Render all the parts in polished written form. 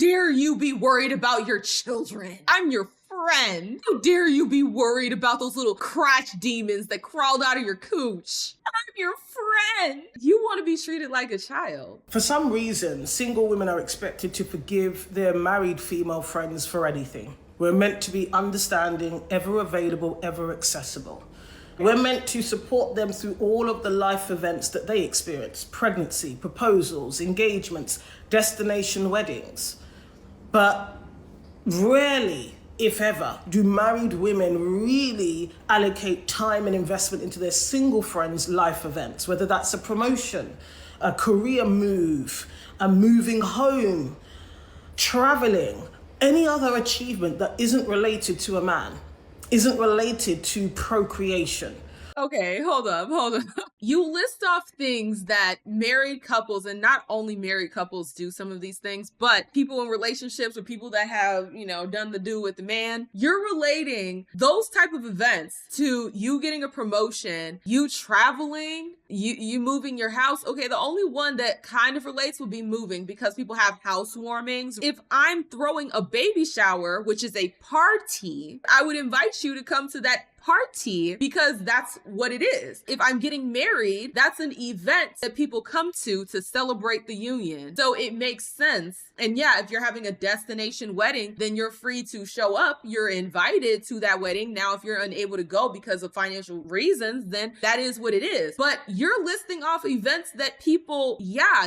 dare you be worried about your children? I'm your friend. How dare you be worried about those little crotch demons that crawled out of your cooch? I'm your friend. You want to be treated like a child. For some reason, single women are expected to forgive their married female friends for anything. We're meant to be understanding, ever available, ever accessible. We're meant to support them through all of the life events that they experience: pregnancy, proposals, engagements, destination weddings. But rarely, if ever, do married women really allocate time and investment into their single friends' life events, whether that's a promotion, a career move, a moving home, traveling, any other achievement that isn't related to a man, isn't related to procreation. Okay, hold up. You list off things that married couples, and not only married couples do some of these things, but people in relationships or people that have, done the do with the man. You're relating those type of events to you getting a promotion, you traveling, you moving your house. Okay, the only one that kind of relates would be moving, because people have housewarmings. If I'm throwing a baby shower, which is a party, I would invite you to come to that party because that's what it is. If I'm getting married, that's an event that people come to celebrate the union. So it makes sense. And yeah, if you're having a destination wedding, then you're free to show up. You're invited to that wedding. Now, if you're unable to go because of financial reasons, then that is what it is. But you're listing off events that people,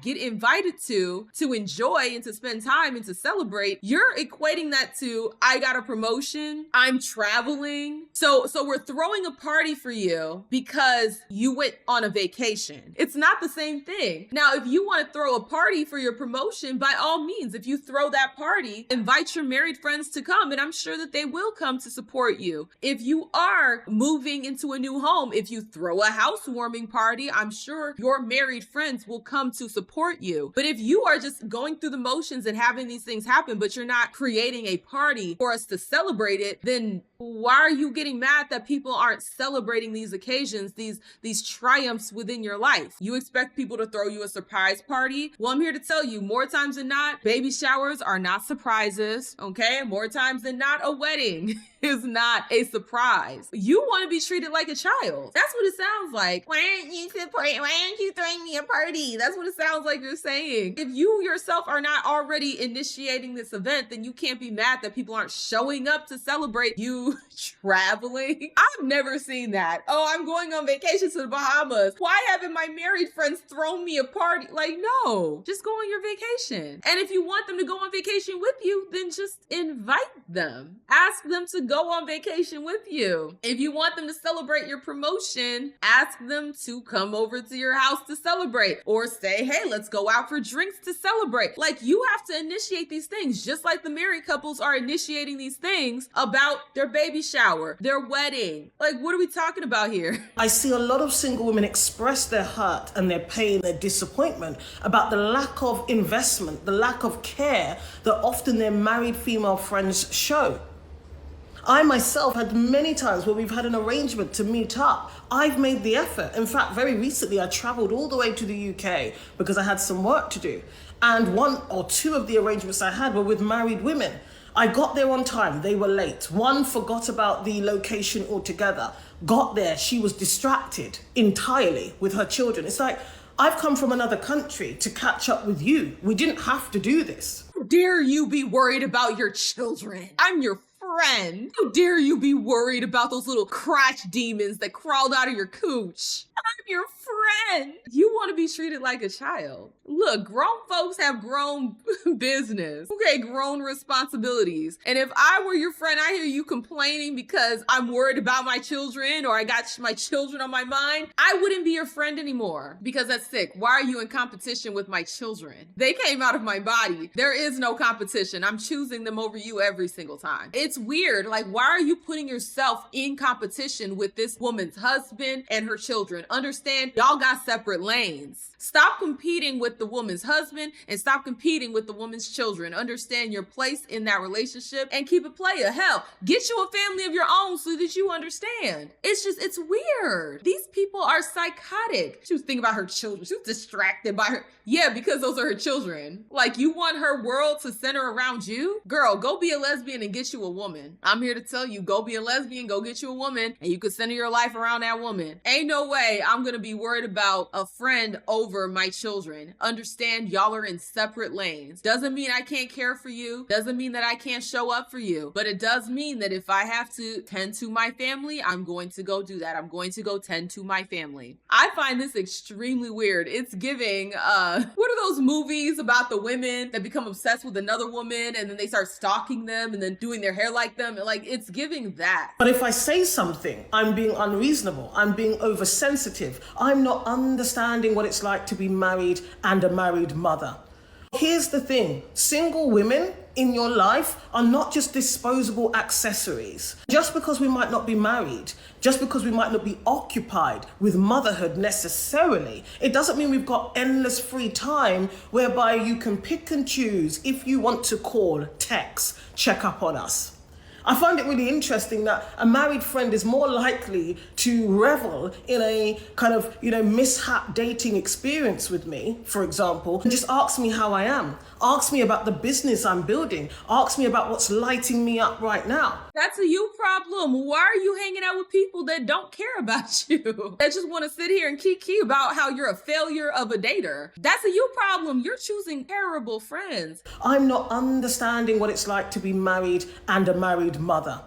get invited to enjoy and to spend time and to celebrate. You're equating that to, I got a promotion, I'm traveling. So we're throwing a party for you because you went on a vacation. It's not the same thing. Now, if you want to throw a party for your promotion, by all means, if you throw that party, invite your married friends to come, and I'm sure that they will come to support you. If you are moving into a new home, if you throw a housewarming party, I'm sure your married friends will come to support you. But if you are just going through the motions and having these things happen, but you're not creating a party for us to celebrate it, then why are you getting mad that people aren't celebrating these occasions, these triumphs within your life? You expect people to throw you a surprise party? Well, I'm here to tell you, more times than not, baby showers are not surprises, okay? More times than not, a wedding is not a surprise. You want to be treated like a child. That's what it sounds like. Why aren't you throwing me a party? That's what it sounds like you're saying. If you yourself are not already initiating this event, then you can't be mad that people aren't showing up to celebrate you traveling. I've never seen that. Oh, I'm going on vacation to the Bahamas. Why haven't my married friends thrown me a party? Like, no, just go on your vacation. And if you want them to go on vacation with you, then just invite them. Ask them to go on vacation with you. If you want them to celebrate your promotion, ask them to come over to your house to celebrate, or say, hey, let's go out for drinks to celebrate. Like, you have to initiate these things, just like the married couples are initiating these things about their baby shower, their wedding. Like, what are we talking about here? I see a lot of single women express their hurt and their pain, their disappointment about the lack of investment, the lack of care that often their married female friends show. I myself had many times where we've had an arrangement to meet up. I've made the effort. In fact, very recently, I traveled all the way to the UK because I had some work to do. And one or two of the arrangements I had were with married women. I got there on time, they were late. One forgot about the location altogether. Got there, she was distracted entirely with her children. It's like, I've come from another country to catch up with you. We didn't have to do this. How dare you be worried about your children? I'm your friend. How dare you be worried about those little crotch demons that crawled out of your cooch? I'm your friend. You want to be treated like a child. Look, grown folks have grown business. Okay, grown responsibilities. And if I were your friend, I hear you complaining because I'm worried about my children or I got my children on my mind, I wouldn't be your friend anymore because that's sick. Why are you in competition with my children? They came out of my body. There is no competition. I'm choosing them over you every single time. It's weird. Like, why are you putting yourself in competition with this woman's husband and her children? Understand, y'all got separate lanes. Stop competing with with the woman's husband and stop competing with the woman's children. Understand your place in that relationship and keep it player. Hell, get you a family of your own so that you understand. It's weird. These people are psychotic. She was thinking about her children. She was distracted by her. Yeah, because those are her children. Like, you want her world to center around you? Girl, go be a lesbian and get you a woman. I'm here to tell you, go be a lesbian, go get you a woman, and you can center your life around that woman. Ain't no way I'm gonna be worried about a friend over my children. Understand, y'all are in separate lanes. Doesn't mean I can't care for you. Doesn't mean that I can't show up for you. But it does mean that if I have to tend to my family, I'm going to go do that. I'm going to go tend to my family. I find this extremely weird. It's giving, what are those movies about the women that become obsessed with another woman and then they start stalking them and then doing their hair like them? Like, it's giving that. But if I say something, I'm being unreasonable. I'm being oversensitive. I'm not understanding what it's like to be married and a married mother. Here's the thing, single women in your life are not just disposable accessories. Just because we might not be married, just because we might not be occupied with motherhood necessarily, it doesn't mean we've got endless free time whereby you can pick and choose if you want to call, text, check up on us. I find it really interesting that a married friend is more likely to revel in a kind of, mishap dating experience with me, for example, and just ask me how I am. Ask me about the business I'm building. Ask me about what's lighting me up right now. That's a you problem. Why are you hanging out with people that don't care about you? That just want to sit here and kiki about how you're a failure of a dater. That's a you problem. You're choosing terrible friends. I'm not understanding what it's like to be married and a married mother.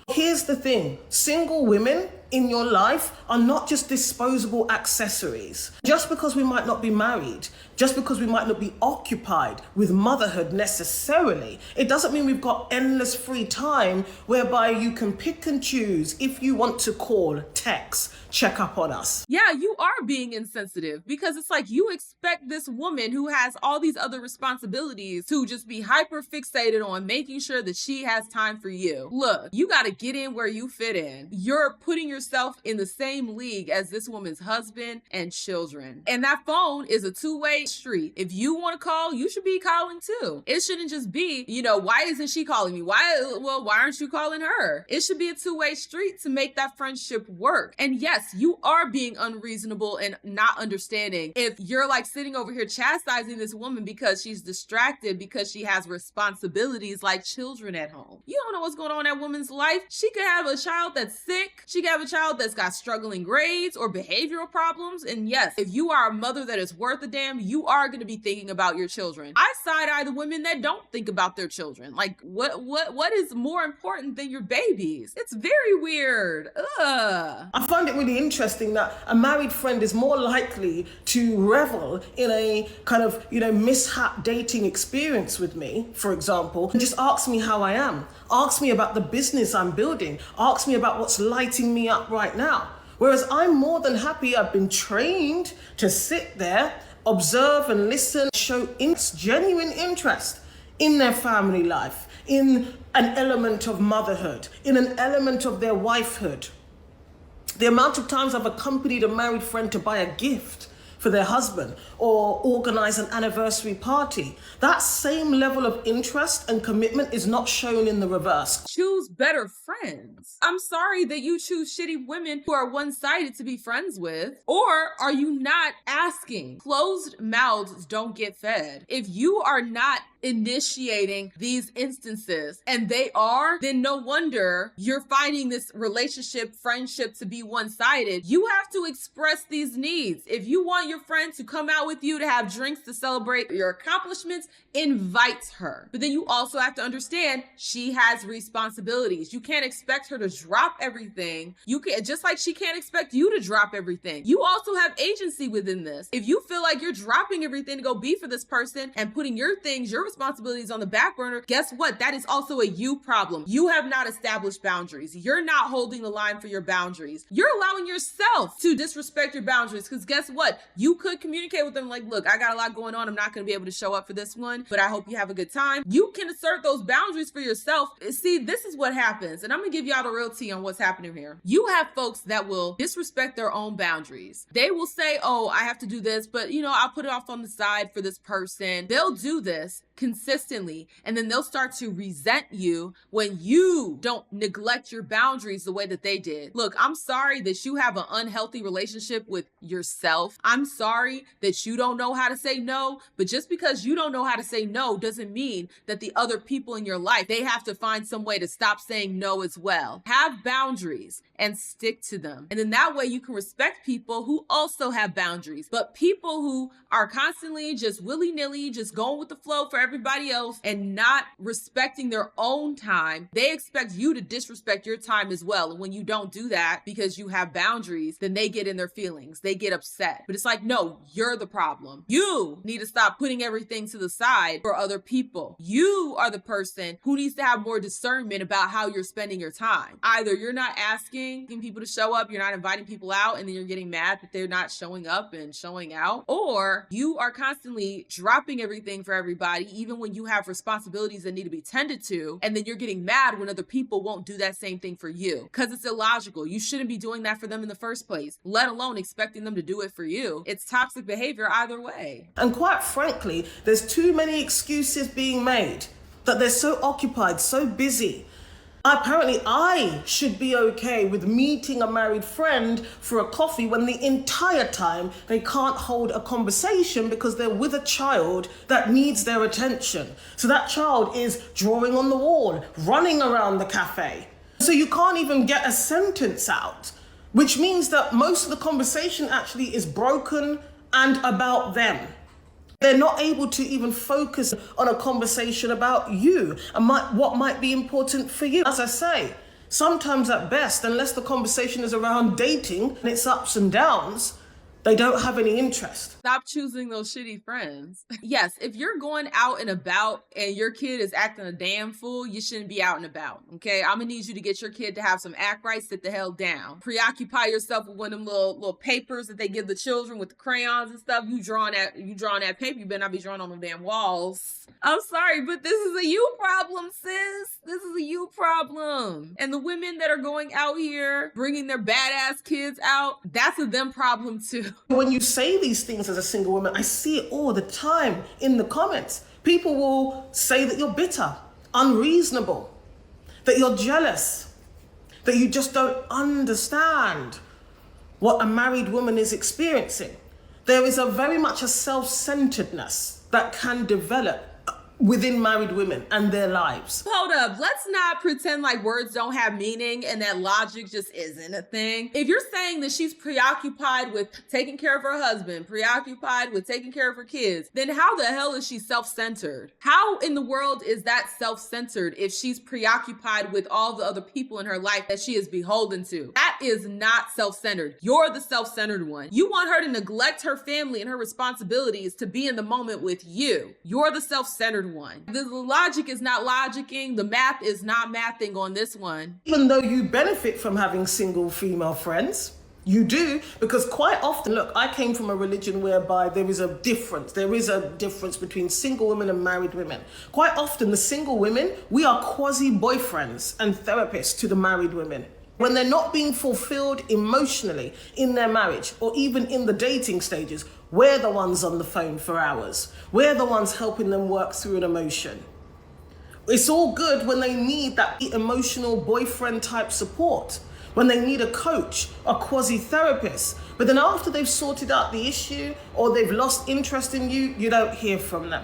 Here's the thing, single women in your life are not just disposable accessories. Just because we might not be married, just because we might not be occupied with motherhood necessarily, it doesn't mean we've got endless free time whereby you can pick and choose if you want to call, text, check up on us. Yeah, you are being insensitive because it's like you expect this woman who has all these other responsibilities to just be hyper fixated on making sure that she has time for you. Look, you got to get in where you fit in. You're putting yourself in the same league as this woman's husband and children. And that phone is a two-way street. If you want to call, you should be calling too. It shouldn't just be, why isn't she calling me? Why aren't you calling her? It should be a two-way street to make that friendship work. And yes, you are being unreasonable and not understanding if you're like sitting over here chastising this woman because she's distracted because she has responsibilities like children at home. You don't know what's going on in that woman's life. She could have a child that's sick. She could have a child that's got struggling grades or behavioral problems. And yes, if you are a mother that is worth a damn, you are going to be thinking about your children. I side-eye the women that don't think about their children. Like, what is more important than your babies? It's very weird. Ugh. I find it really interesting that a married friend is more likely to revel in a kind of, mishap dating experience with me, for example, and just ask me how I am. Ask me about the business I'm building. Ask me about what's lighting me up right now. Whereas I'm more than happy, I've been trained to sit there, observe and listen, show genuine interest in their family life, in an element of motherhood, in an element of their wifehood. The amount of times I've accompanied a married friend to buy a gift for their husband or organize an anniversary party. That same level of interest and commitment is not shown in the reverse. Choose better friends. I'm sorry that you choose shitty women who are one-sided to be friends with. Or are you not asking? Closed mouths don't get fed. If you are not initiating these instances and they are, then no wonder you're finding this relationship, friendship to be one-sided. You have to express these needs. If you want your friend to come out with you to have drinks to celebrate your accomplishments, invite her. But then you also have to understand she has responsibilities. You can't expect her to drop everything. You can, just like she can't expect you to drop everything. You also have agency within this. If you feel like you're dropping everything to go be for this person and putting your things, your responsibilities on the back burner, guess what? That is also a you problem. You have not established boundaries. You're not holding the line for your boundaries. You're allowing yourself to disrespect your boundaries because guess what? You could communicate with them like, look, I got a lot going on. I'm not going to be able to show up for this one, but I hope you have a good time. You can assert those boundaries for yourself. See, this is what happens. And I'm going to give y'all the real tea on what's happening here. You have folks that will disrespect their own boundaries. They will say, oh, I have to do this, but I'll put it off on the side for this person. They'll do this consistently, and then they'll start to resent you when you don't neglect your boundaries the way that they did. Look, I'm sorry that you have an unhealthy relationship with yourself. I'm sorry that you don't know how to say no, but just because you don't know how to say no doesn't mean that the other people in your life, they have to find some way to stop saying no as well. Have boundaries and stick to them. And then that way you can respect people who also have boundaries. But people who are constantly just willy-nilly, just going with the flow for everybody else and not respecting their own time, they expect you to disrespect your time as well. And when you don't do that because you have boundaries, then they get in their feelings. They get upset. But it's like, no, you're the problem. You need to stop putting everything to the side for other people. You are the person who needs to have more discernment about how you're spending your time. Either you're not asking people to show up, you're not inviting people out, and then you're getting mad that they're not showing up and showing out, or you are constantly dropping everything for everybody, even when you have responsibilities that need to be tended to, and then you're getting mad when other people won't do that same thing for you, because it's illogical. You shouldn't be doing that for them in the first place, let alone expecting them to do it for you. It's toxic behavior either way. And quite frankly, there's too many excuses being made that they're so occupied, so busy. Apparently, I should be okay with meeting a married friend for a coffee when the entire time they can't hold a conversation because they're with a child that needs their attention. So that child is drawing on the wall, running around the cafe. So you can't even get a sentence out, which means that most of the conversation actually is broken and about them. They're not able to even focus on a conversation about you and what might be important for you. As I say, sometimes at best, unless the conversation is around dating and its ups and downs, they don't have any interest. Stop choosing those shitty friends. Yes, if you're going out and about and your kid is acting a damn fool, you shouldn't be out and about, okay? I'm gonna need you to get your kid to have some act right, sit the hell down. Preoccupy yourself with one of them little papers that they give the children with the crayons and stuff. You drawing that paper, you better not be drawing on them damn walls. I'm sorry, but this is a you problem, sis. This is a you problem. And the women that are going out here bringing their badass kids out, that's a them problem too. When you say these things as a single woman, I see it all the time in the comments. People will say that you're bitter, unreasonable, that you're jealous, that you just don't understand what a married woman is experiencing. There is very much a self-centeredness that can develop within married women and their lives. Hold up, let's not pretend like words don't have meaning and that logic just isn't a thing. If you're saying that she's preoccupied with taking care of her husband, preoccupied with taking care of her kids, then how the hell is she self-centered? How in the world is that self-centered if she's preoccupied with all the other people in her life that she is beholden to? That is not self-centered. You're the self-centered one. You want her to neglect her family and her responsibilities to be in the moment with you. You're the self-centered one. The logic is not logicking. The math is not mathing on this one. Even though you benefit from having single female friends, you do, because quite often, look, I came from a religion whereby there is a difference. There is a difference between single women and married women. Quite often, the single women, we are quasi-boyfriends and therapists to the married women. When they're not being fulfilled emotionally in their marriage or even in the dating stages, we're the ones on the phone for hours. We're the ones helping them work through an emotion. It's all good when they need that emotional boyfriend type support, when they need a coach, a quasi-therapist. But then after they've sorted out the issue or they've lost interest in you, you don't hear from them.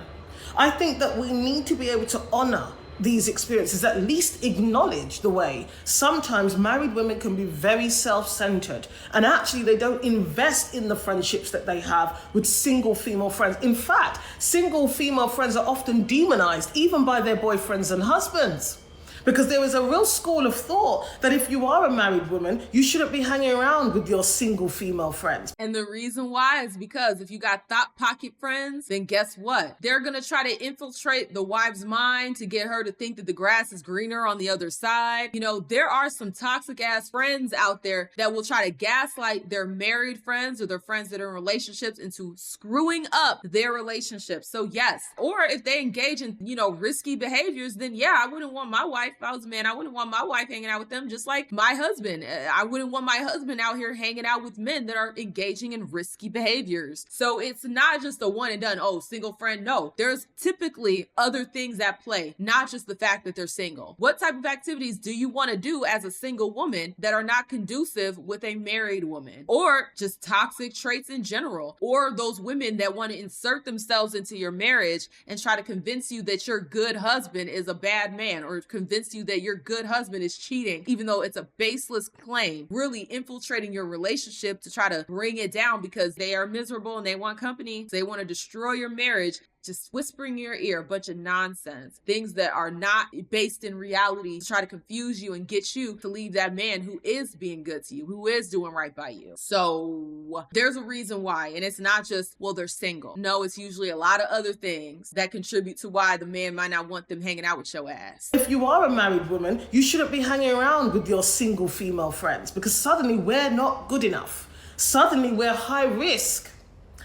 I think that we need to be able to honor these experiences, at least acknowledge the way sometimes married women can be very self-centered and actually they don't invest in the friendships that they have with single female friends. In fact, single female friends are often demonized even by their boyfriends and husbands Because there is a real school of thought that if you are a married woman, you shouldn't be hanging around with your single female friends. And the reason why is because if you got thought pocket friends, then guess what? They're going to try to infiltrate the wife's mind to get her to think that the grass is greener on the other side. You know, there are some toxic ass friends out there that will try to gaslight their married friends or their friends that are in relationships into screwing up their relationships. So yes, or if they engage in, risky behaviors, then yeah, I wouldn't want my wife, if I was a man, I wouldn't want my wife hanging out with them, just like my husband. I wouldn't want my husband out here hanging out with men that are engaging in risky behaviors. So it's not just a one and done, oh, single friend. No, there's typically other things at play, not just the fact that they're single. What type of activities do you want to do as a single woman that are not conducive with a married woman? Or just toxic traits in general? Or those women that want to insert themselves into your marriage and try to convince you that your good husband is a bad man, or convince you that your good husband is cheating, even though it's a baseless claim, really infiltrating your relationship to try to bring it down because they are miserable and they want company. So they want to destroy your marriage, just whispering in your ear a bunch of nonsense, things that are not based in reality, to try to confuse you and get you to leave that man who is being good to you, who is doing right by you. So there's a reason why, and it's not just, well, they're single. No, it's usually a lot of other things that contribute to why the man might not want them hanging out with your ass. If you are a married woman, you shouldn't be hanging around with your single female friends, because suddenly we're not good enough. Suddenly we're high risk.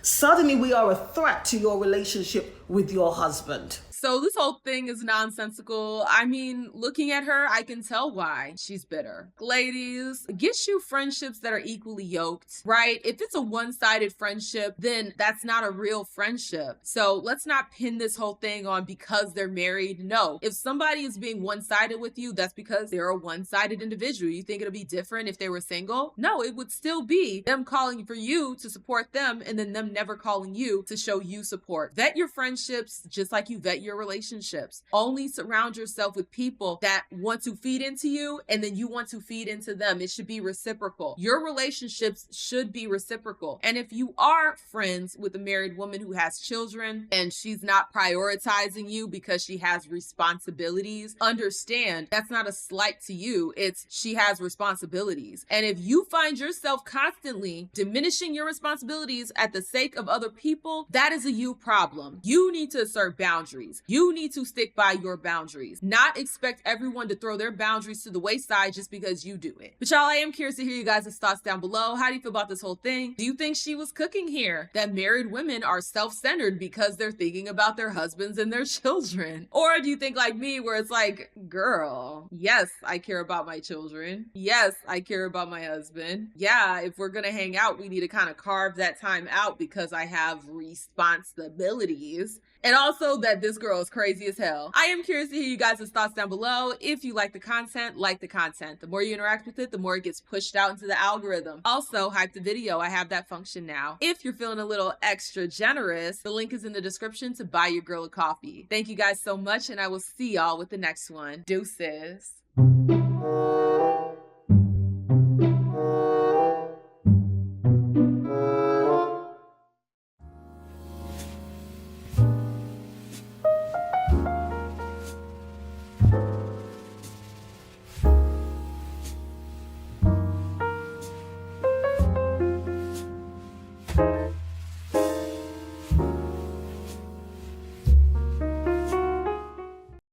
Suddenly we are a threat to your relationship with your husband. So this whole thing is nonsensical. I mean, looking at her, I can tell why she's bitter. Ladies, get you friendships that are equally yoked, right? If it's a one-sided friendship, then that's not a real friendship. So let's not pin this whole thing on because they're married. No, if somebody is being one-sided with you, that's because they're a one-sided individual. You think it'll be different if they were single? No, it would still be them calling for you to support them and then them never calling you to show you support. Vet your friendships just like you vet your relationships. Only surround yourself with people that want to feed into you and then you want to feed into them. It should be reciprocal. Your relationships should be reciprocal. And if you are friends with a married woman who has children and she's not prioritizing you because she has responsibilities, understand that's not a slight to you. It's she has responsibilities. And if you find yourself constantly diminishing your responsibilities at the sake of other people, that is a you problem. You need to assert boundaries. You need to stick by your boundaries, not expect everyone to throw their boundaries to the wayside just because you do it. But y'all, I am curious to hear you guys' thoughts down below. How do you feel about this whole thing? Do you think she was cooking here? That married women are self-centered because they're thinking about their husbands and their children? Or do you think like me where it's like, girl, yes, I care about my children. Yes, I care about my husband. Yeah, if we're gonna hang out, we need to kind of carve that time out because I have responsibilities. And also that this girl is crazy as hell. I am curious to hear you guys' thoughts down below. If you like the content, like the content. The more you interact with it, the more it gets pushed out into the algorithm. Also, hype the video. I have that function now. If you're feeling a little extra generous, the link is in the description to buy your girl a coffee. Thank you guys so much, and I will see y'all with the next one. Deuces.